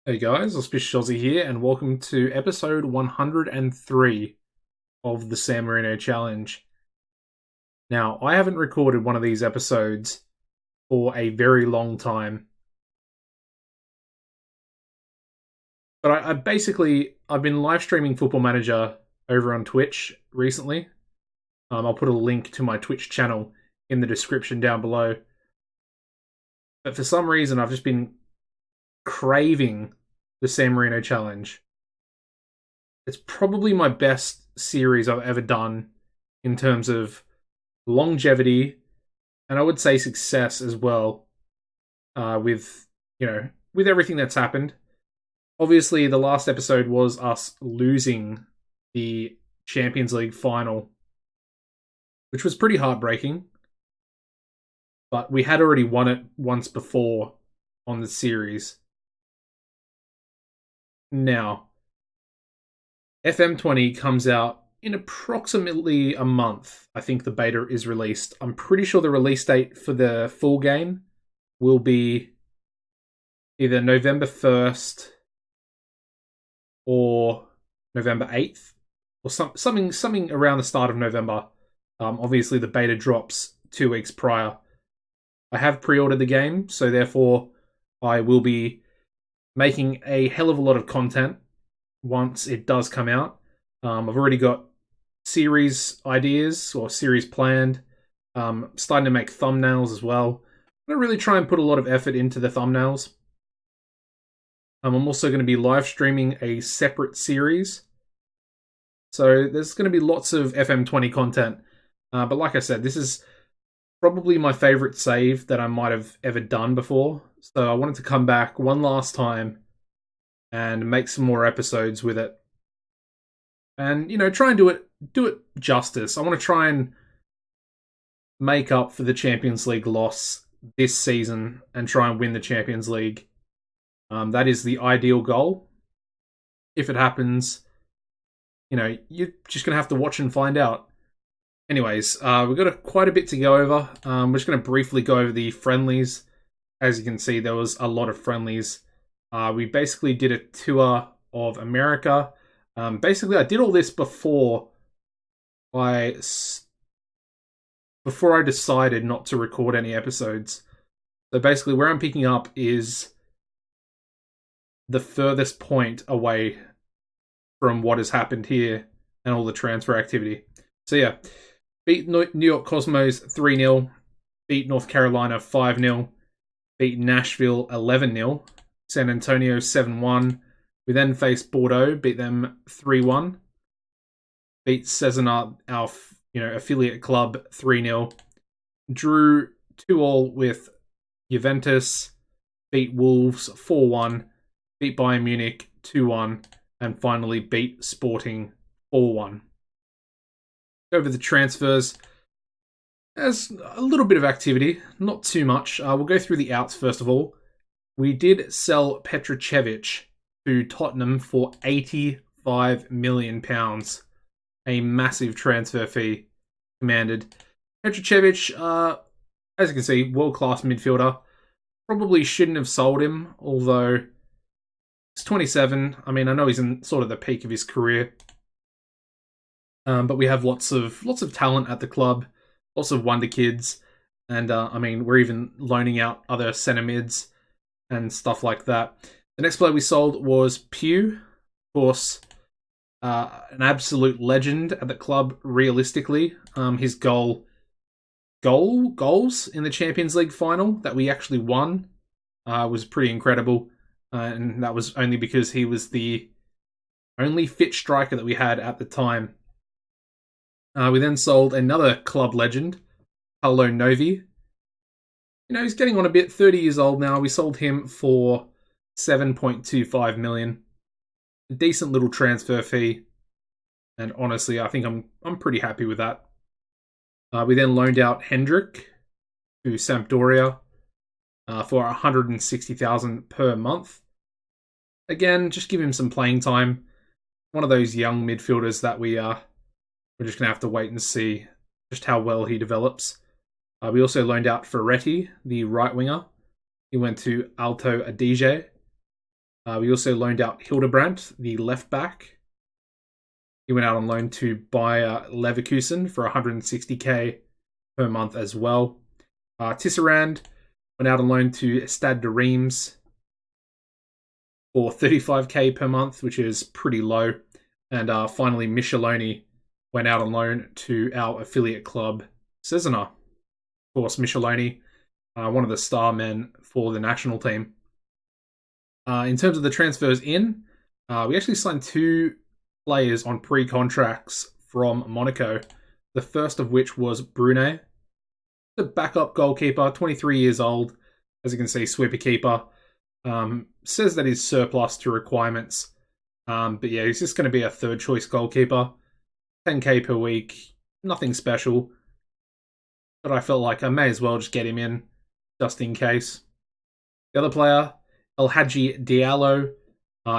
Hey guys, AuspiciousAussie here, and welcome to episode 103 of the San Marino Challenge. Now, I haven't recorded one of these episodes for a very long time, but I've been live streaming Football Manager over on Twitch recently. I'll put a link to my Twitch channel in the description down below. But for some reason, I've just been craving the San Marino Challenge. It's probably my best series I've ever done in terms of longevity, and I would say success as well. With everything that's happened. Obviously, the last episode was us losing the Champions League final, which was pretty heartbreaking. But we had already won it once before on the series. Now, FM20 comes out in approximately a month. I think the beta is released. I'm pretty sure the release date for the full game will be either November 1st or November 8th, or something around the start of November. Obviously, the beta drops 2 weeks prior. I have pre-ordered the game, so therefore I will be making a hell of a lot of content once it does come out. I've already got series ideas or series planned. Starting to make thumbnails as well. I'm going to really try and put a lot of effort into the thumbnails. I'm also going to be live streaming a separate series. So there's going to be lots of FM20 content. But like I said, this is probably my favorite save that I might have ever done before. So I wanted to come back one last time and make some more episodes with it. And, try and do it justice. I want to try and make up for the Champions League loss this season and try and win the Champions League. That is the ideal goal. If it happens, you're just going to have to watch and find out. Anyways, we've got quite a bit to go over. We're just going to briefly go over the friendlies. As you can see, there was a lot of friendlies. We basically did a tour of America. Basically, I did all this before I decided not to record any episodes. So basically, where I'm picking up is the furthest point away from what has happened here and all the transfer activity. So yeah, beat New York Cosmos 3-0, beat North Carolina 5-0, beat Nashville 11-0, San Antonio 7-1. We then faced Bordeaux, beat them 3-1, beat Cesena, our affiliate club, 3-0, drew 2-2 with Juventus, beat Wolves 4-1, beat Bayern Munich 2-1, and finally beat Sporting 4-1. Over the transfers, there's a little bit of activity, not too much. We'll go through the outs first of all. We did sell Petrocevic to Tottenham for £85 million. A massive transfer fee commanded. Petrocevic, as you can see, world-class midfielder. Probably shouldn't have sold him, although he's 27. I mean, I know he's in sort of the peak of his career. But we have lots of talent at the club, lots of wonder kids, and we're even loaning out other centre mids and stuff like that. The next player we sold was Pew, of course, an absolute legend at the club. Realistically, his goals in the Champions League final that we actually won was pretty incredible, and that was only because he was the only fit striker that we had at the time. We then sold another club legend, Paolo Novi. He's getting on a bit, 30 years old now. We sold him for $7.25 million. A decent little transfer fee. And honestly, I think I'm pretty happy with that. We then loaned out Hendrick to Sampdoria for $160,000 per month. Again, just give him some playing time. One of those young midfielders that we're just going to have to wait and see just how well he develops. We also loaned out Ferretti, the right winger. He went to Alto Adige. We also loaned out Hildebrandt, the left back. He went out on loan to Bayer Leverkusen for 160k per month as well. Tisserand went out on loan to Stade de Reims for 35k per month, which is pretty low. And finally, Micheloni went out on loan to our affiliate club, Cesena. Of course, Micheloni, one of the star men for the national team. In terms of the transfers in, we actually signed 2 players on pre-contracts from Monaco. The first of which was Brunet, the backup goalkeeper, 23 years old. As you can see, sweeper keeper. Says that he's surplus to requirements. But yeah, he's just going to be a third choice goalkeeper. 10k per week, nothing special. But I felt like I may as well just get him in, just in case. The other player, El Hadji Diallo.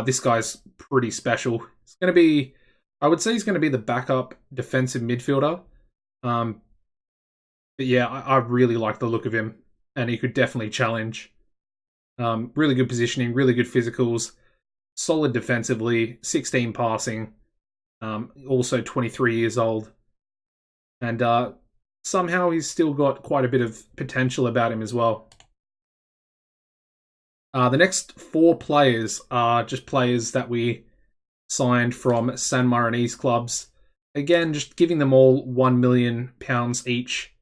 This guy's pretty special. It's going to be, I would say he's going to be the backup defensive midfielder. But yeah, I really like the look of him, and he could definitely challenge. Really good positioning, really good physicals, solid defensively, 16 passing, also 23 years old. And somehow he's still got quite a bit of potential about him as well. The next 4 players are just players that we signed from San Marinese clubs. Again, just giving them all £1 million each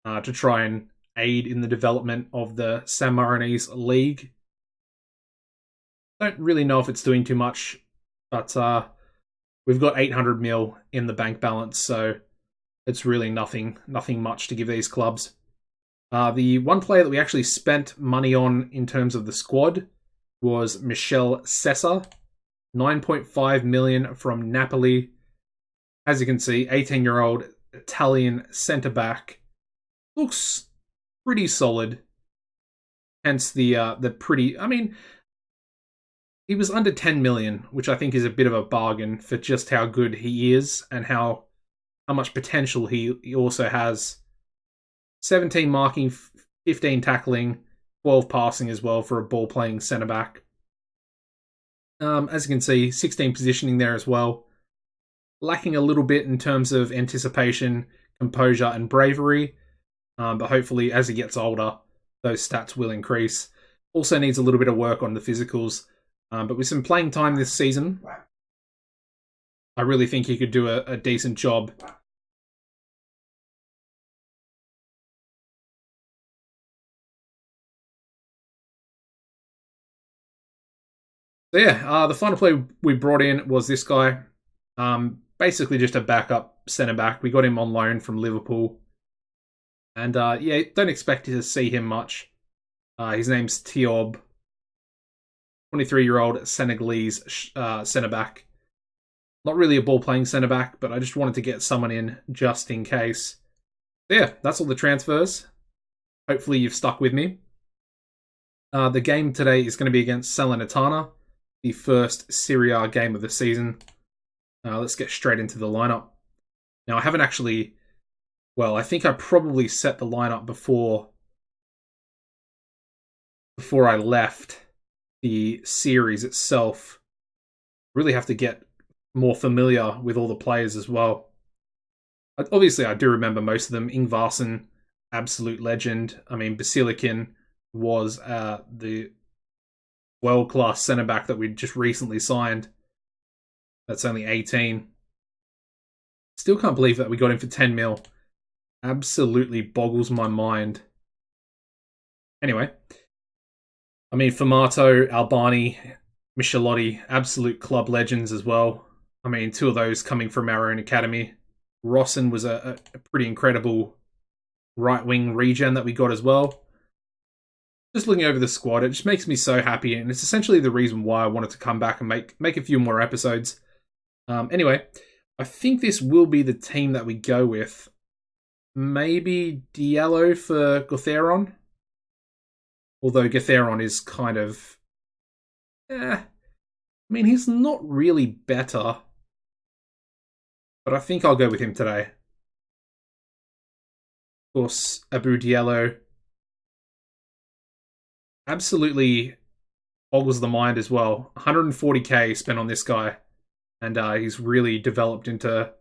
to try and aid in the development of the San Marinese League. Don't really know if it's doing too much, but we've got 800 mil in the bank balance, so it's really nothing much to give these clubs. The one player that we actually spent money on in terms of the squad was Michel Sessa, 9.5 million from Napoli. As you can see, 18-year-old Italian centre-back. Looks pretty solid. Hence the pretty... I mean, he was under 10 million, which I think is a bit of a bargain for just how good he is and how much potential he also has. 17 marking, 15 tackling, 12 passing as well for a ball-playing centre-back. As you can see, 16 positioning there as well. Lacking a little bit in terms of anticipation, composure, and bravery. But hopefully, as he gets older, those stats will increase. Also needs a little bit of work on the physicals. But with some playing time this season, I really think he could do a decent job. So yeah, the final player we brought in was this guy. Basically just a backup centre-back. We got him on loan from Liverpool. And yeah, don't expect to see him much. His name's Tiob. 23-year-old Senegalese centre-back. Not really a ball-playing centre-back, but I just wanted to get someone in just in case. So yeah, that's all the transfers. Hopefully you've stuck with me. The game today is going to be against Salernitana, the first Serie A game of the season. Let's get straight into the lineup. Now, I haven't actually... Well, I think I probably set the lineup before I left the series itself. Really have to get more familiar with all the players as well. Obviously, I do remember most of them. Ingvarsen, absolute legend. I mean, Basilikin was the world-class centre-back that we just recently signed. That's only 18. Still can't believe that we got him for 10 mil. Absolutely boggles my mind. Anyway, I mean, Formato, Albani, Michelotti, absolute club legends as well. I mean, 2 of those coming from our own academy. Rossen was a pretty incredible right-wing regen that we got as well. Just looking over the squad, it just makes me so happy, and it's essentially the reason why I wanted to come back and make a few more episodes. Anyway, I think this will be the team that we go with. Maybe Diallo for Gutheron. Although Gutheron is kind of... I mean, he's not really better. But I think I'll go with him today. Of course, Abou Diallo. Absolutely boggles the mind as well. 140k spent on this guy, and he's really developed into,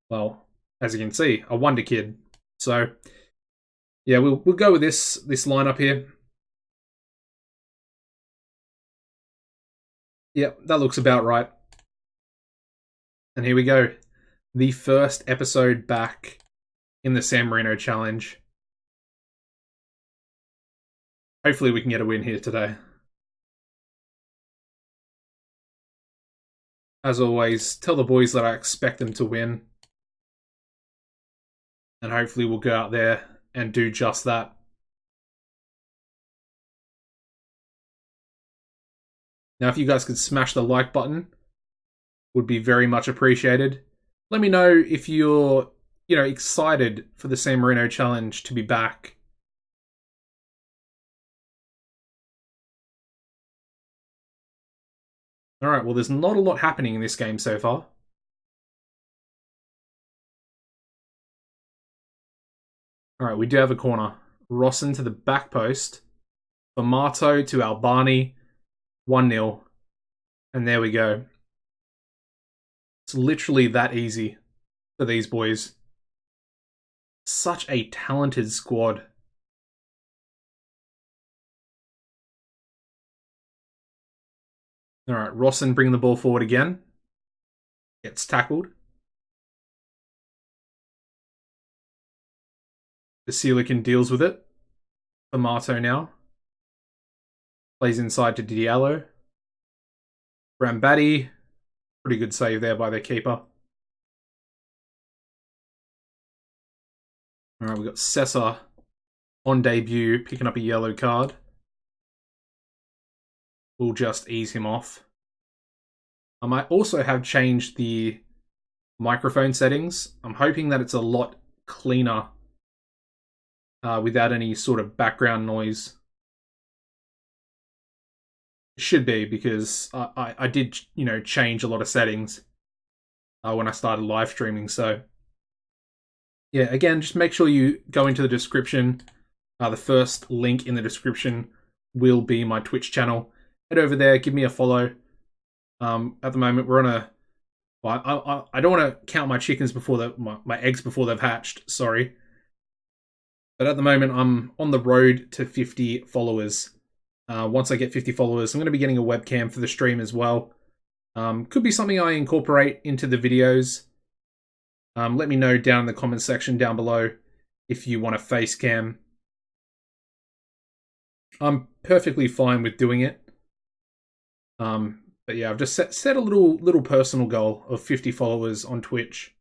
well, as you can see, a wonder kid. So yeah, we'll go with this lineup here. Yep, that looks about right. And here we go. The first episode back in the San Marino Challenge. Hopefully we can get a win here today. As always, tell the boys that I expect them to win. And hopefully we'll go out there and do just that. Now, if you guys could smash the like button, would be very much appreciated. Let me know if you're, excited for the San Marino Challenge to be back. Alright, well, there's not a lot happening in this game so far. Alright, we do have a corner. Rosson to the back post. Bamato to Albani. 1-0. And there we go. It's literally that easy for these boys. Such a talented squad. Alright, Rosson bringing the ball forward again. Gets tackled. Basilican deals with it. Bamato now. Plays inside to Diallo. Brambati. Pretty good save there by their keeper. Alright, we've got Sessa on debut, picking up a yellow card. We'll just ease him off. I might also have changed the microphone settings. I'm hoping that it's a lot cleaner without any sort of background noise. It should be, because I did, change a lot of settings when I started live streaming. So yeah, again, just make sure you go into the description. The first link in the description will be my Twitch channel. Head over there, give me a follow. At the moment, we're on a... Well, I don't want to count my chickens before my eggs before they've hatched, sorry. But at the moment, I'm on the road to 50 followers. Once I get 50 followers, I'm going to be getting a webcam for the stream as well. Could be something I incorporate into the videos. Let me know down in the comment section down below if you want a face cam. I'm perfectly fine with doing it. But yeah, I've just set a little personal goal of 50 followers on Twitch.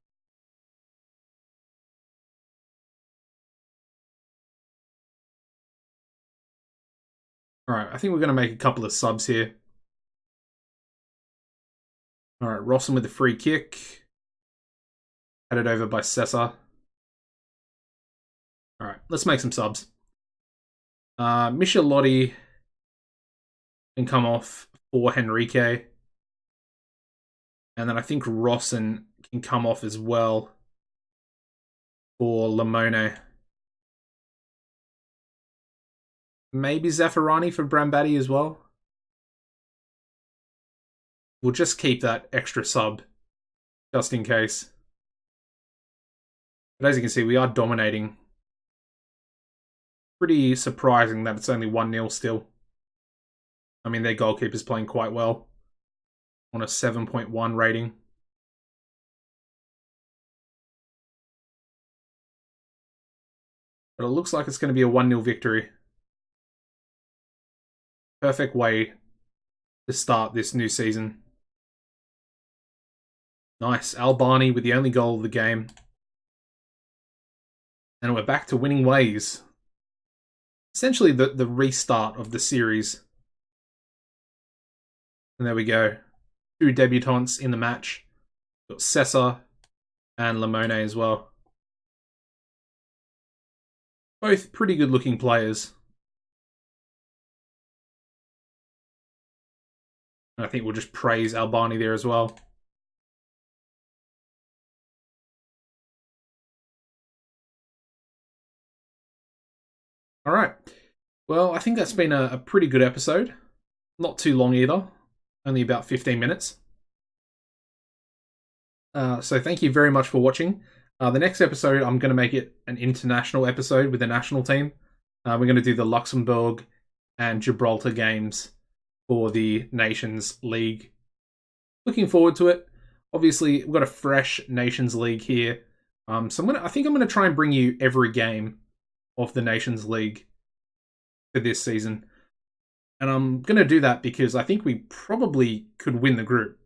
Alright, I think we're going to make a couple of subs here. Alright, Rosson with the free kick. Headed over by Sessa. Alright, let's make some subs. Michelotti can come off for Henrique. And then I think Rosson can come off as well for Limone. Maybe Zaffarani for Brambati as well. We'll just keep that extra sub, just in case. But as you can see, we are dominating. Pretty surprising that it's only 1-0 still. I mean, their goalkeeper's playing quite well. On a 7.1 rating. But it looks like it's going to be a 1-0 victory. Perfect way to start this new season. Nice. Albani with the only goal of the game. And we're back to winning ways. Essentially the restart of the series. And there we go. 2 debutants in the match. We've got Sessa and Limone as well. Both pretty good looking players. And I think we'll just praise Albani there as well. Alright. Well, I think that's been a pretty good episode. Not too long either, only about 15 minutes. So thank you very much for watching. The next episode, I'm going to make it an international episode with the national team. We're going to do the Luxembourg and Gibraltar games for the Nations League. Looking forward to it. Obviously, we've got a fresh Nations League here. So I think I'm going to try and bring you every game of the Nations League for this season. And I'm going to do that because I think we probably could win the group.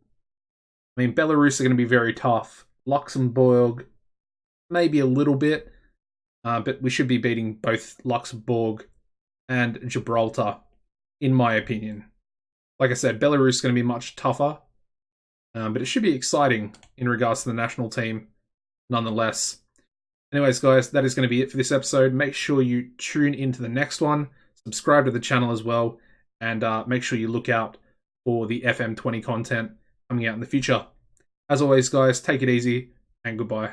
I mean, Belarus are going to be very tough. Luxembourg, maybe a little bit. But we should be beating both Luxembourg and Gibraltar, in my opinion. Like I said, Belarus is going to be much tougher. But it should be exciting in regards to the national team, nonetheless. Anyways, guys, that is going to be it for this episode. Make sure you tune into the next one. Subscribe to the channel as well. And make sure you look out for the FM20 content coming out in the future. As always, guys, take it easy and goodbye.